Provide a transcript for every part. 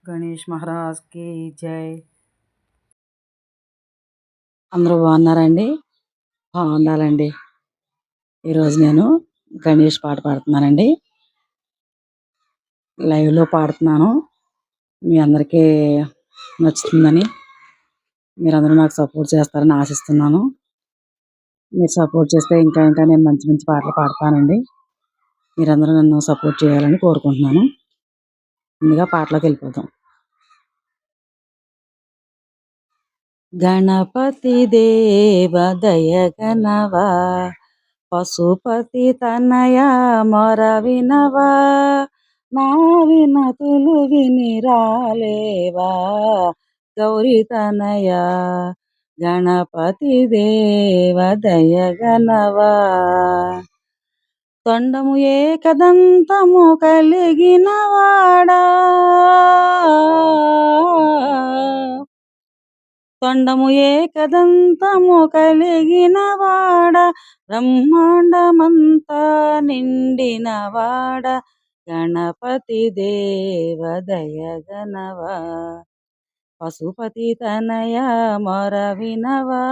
గణేష్ మహారాజ్‌కి జై. అందరూ బాగున్నారండి? బాగుండాలండి. ఈరోజు నేను గణేష్ పాట పాడుతున్నానండి. లైవ్‌లో పాడుతున్నాను. మీ అందరికీ నచ్చుతుందని, మీరందరూ నాకు సపోర్ట్ చేస్తారని ఆశిస్తున్నాను. మీరు సపోర్ట్ చేస్తే ఇంకా ఇంకా నేను మంచి మంచి పాటలు పాడతానండి. మీరందరూ నన్ను సపోర్ట్ చేయాలని కోరుకుంటున్నాను. ముందుగా పాటలోకెళ్ళిపోదాం. గణపతి దేవ దయగనవా, పశుపతి తనయ మొర వినవా, నా వినతులు విని రాలేవా, గౌరీ తనయ గణపతి దేవ దయగనవా. తొండము ఏకదంతము కలిగిన వాడా, తొండము ఏకదంతము కలిగిన వాడ, బ్రహ్మాండమంతా నిండిన వాడ, గణపతి దేవ దయగనవా, పశుపతి తనయ మొర వినవా.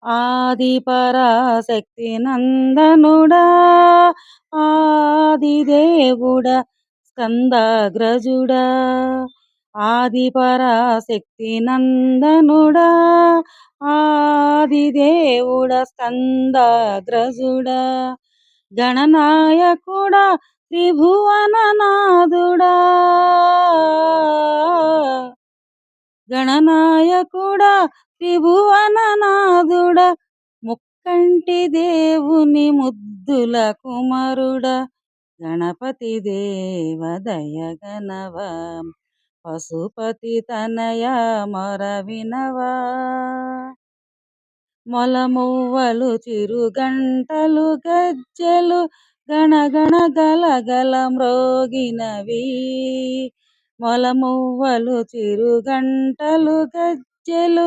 ఆది పరాశక్తి నందనుడా, ఆదిదేవుడా, స్కందగ్రజుడా, ఆది పరాశక్తి నందనుడా, ఆదిదేవుడా, స్కందగ్రజుడా, గణనాయకుడా, త్రిభువననాథుడా, గణనాయకుడా, త్రిభువననాథుడా, ముక్కంటి దేవుని ముద్దుల కుమరుడా, గణపతి దేవ దయగనవా, పశుపతి తనయ మొర వినవా. మొలమువ్వలు చిరుగంటలు గజ్జెలు గణగణ గలగల మ్రోగినవి, మొలమువ్వలు చిరుగంటలు గజ్జెలు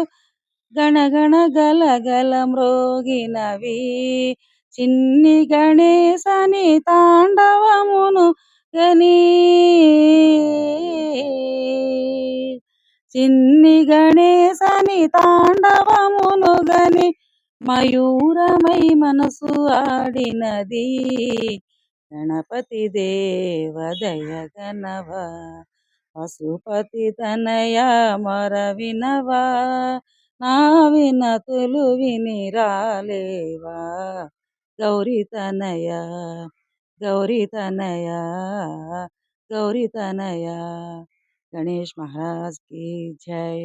గణగణ గలగల మ్రోగినవి, చిన్ని గణేశని తాండవమును గని, చిన్ని గణేశని తాండవమును గని, మయూరమై మనసు ఆడినది, గణపతి దేవ దయగనవా, పశుపతి తనయ మొర వినవా, నా వినతులు విని రాలేవా, గౌరీ తనయ గౌరీ తనయ గౌరీ తనయ. గణేష్ మహారాజ్ की जय.